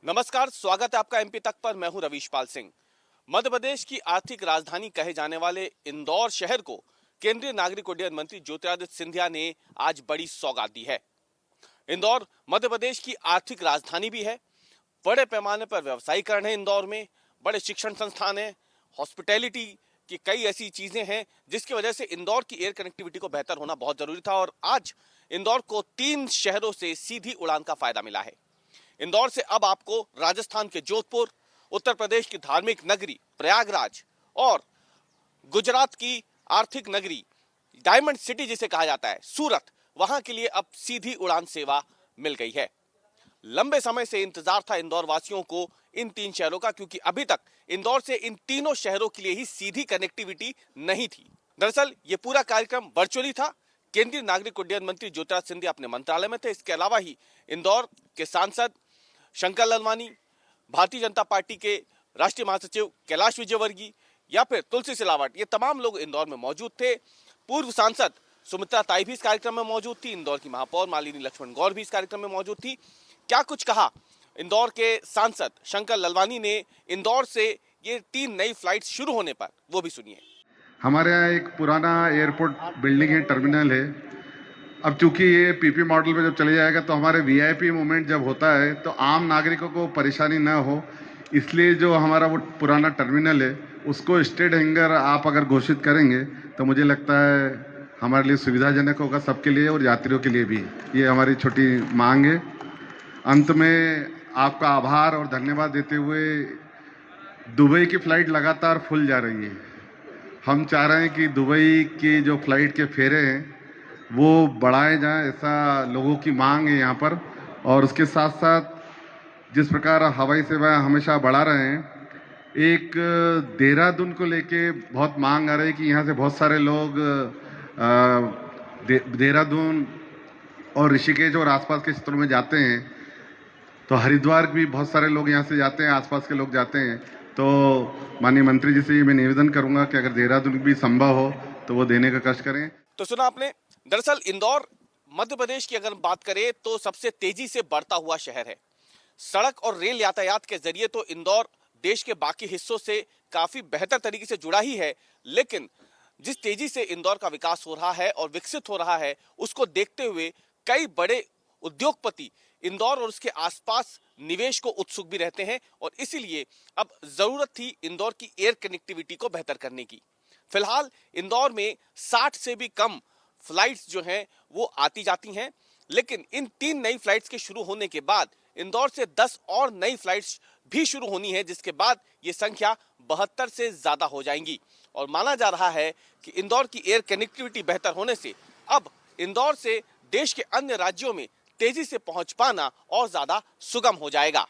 नमस्कार, स्वागत है आपका एमपी तक पर। मैं हूं रवीशपाल सिंह। मध्य प्रदेश की आर्थिक राजधानी कहे जाने वाले इंदौर शहर को केंद्रीय नागरिक उड्डयन मंत्री ज्योतिरादित्य सिंधिया ने आज बड़ी सौगात दी है। इंदौर मध्य प्रदेश की आर्थिक राजधानी भी है। बड़े पैमाने पर व्यवसायीकरण है इंदौर में, बड़े शिक्षण संस्थान है, हॉस्पिटैलिटी की कई ऐसी चीजें हैं जिसकी वजह से इंदौर की एयर कनेक्टिविटी को बेहतर होना बहुत जरूरी था। और आज इंदौर को 3 शहरों से सीधी उड़ान का फायदा मिला है। इंदौर से अब आपको राजस्थान के जोधपुर, उत्तर प्रदेश की धार्मिक नगरी प्रयागराज और गुजरात की आर्थिक नगरी डायमंड सिटी जिसे कहा जाता है सूरत, वहां के लिए अब सीधी उड़ान सेवा मिल गई है। लंबे समय से इंतजार था इंदौर वासियों को इन 3 शहरों का, क्योंकि अभी तक इंदौर से इन तीनों शहरों के लिए ही सीधी कनेक्टिविटी नहीं थी। दरअसल ये पूरा कार्यक्रम वर्चुअली था। केंद्रीय नागरिक उड्डयन मंत्री ज्योतिरादित्य सिंधिया अपने मंत्रालय में थे। इसके अलावा ही इंदौर के सांसद शंकर ललवानी, भारतीय जनता पार्टी के राष्ट्रीय महासचिव कैलाश विजयवर्गीय या फिर तुलसी सिलावट, ये तमाम लोग इंदौर में मौजूद थे। पूर्व सांसद सुमित्रा ताई भी इस कार्यक्रम में मौजूद थी। इंदौर की महापौर मालिनी लक्ष्मण गौर भी इस कार्यक्रम में मौजूद थी। क्या कुछ कहा इंदौर के सांसद शंकर ललवानी ने इंदौर से ये 3 नई फ्लाइट शुरू होने पर, वो भी सुनिए। हमारे यहाँ एक पुराना एयरपोर्ट बिल्डिंग है, टर्मिनल है। अब चूंकि ये पीपी मॉडल पे जब चले जाएगा तो हमारे वीआईपी मूवमेंट जब होता है तो आम नागरिकों को परेशानी ना हो, इसलिए जो हमारा वो पुराना टर्मिनल है उसको स्टेट हैंगर आप अगर घोषित करेंगे तो मुझे लगता है हमारे लिए सुविधाजनक होगा, सबके लिए और यात्रियों के लिए भी। ये हमारी छोटी मांग है। अंत में आपका आभार और धन्यवाद देते हुए, दुबई की फ्लाइट लगातार फुल जा रही है। हम चाह रहे हैं कि दुबई की जो फ्लाइट के फेरे हैं वो बढ़ाए जाएं, ऐसा लोगों की मांग है यहाँ पर। और उसके साथ साथ जिस प्रकार हवाई सेवा हमेशा बढ़ा रहे हैं, एक देहरादून को लेके बहुत मांग आ रही है कि यहाँ से बहुत सारे लोग देहरादून और ऋषिकेश और आसपास के क्षेत्रों में जाते हैं। तो हरिद्वार भी बहुत सारे लोग यहाँ से जाते हैं, आसपास के लोग जाते हैं। तो माननीय मंत्री जी से मैं निवेदन करूंगा कि अगर देहरादून भी संभव हो तो वो देने का कष्ट करें। तो सुना आपने। दरअसल इंदौर मध्य प्रदेश की अगर बात करें तो सबसे तेजी से बढ़ता हुआ शहर है। सड़क और रेल यातायात के जरिए तो इंदौर देश के बाकी हिस्सों से काफी बेहतर तरीके से जुड़ा ही है, लेकिन जिस तेजी से इंदौर का विकास हो रहा है और विकसित हो रहा है, उसको देखते हुए कई बड़े उद्योगपति इंदौर और उसके आसपास निवेश को उत्सुक भी रहते हैं। और इसीलिए अब जरूरत थी इंदौर की एयर कनेक्टिविटी को बेहतर करने की। फिलहाल इंदौर में 60 से भी कम फ्लाइट्स जो हैं वो आती जाती हैं, लेकिन इन 3 नई फ्लाइट्स के शुरू होने के बाद इंदौर से 10 और नई फ्लाइट्स भी शुरू होनी है, जिसके बाद ये संख्या 72 से ज्यादा हो जाएंगी। और माना जा रहा है कि इंदौर की एयर कनेक्टिविटी बेहतर होने से अब इंदौर से देश के अन्य राज्यों में तेजी से पहुंच पाना और ज्यादा सुगम हो जाएगा।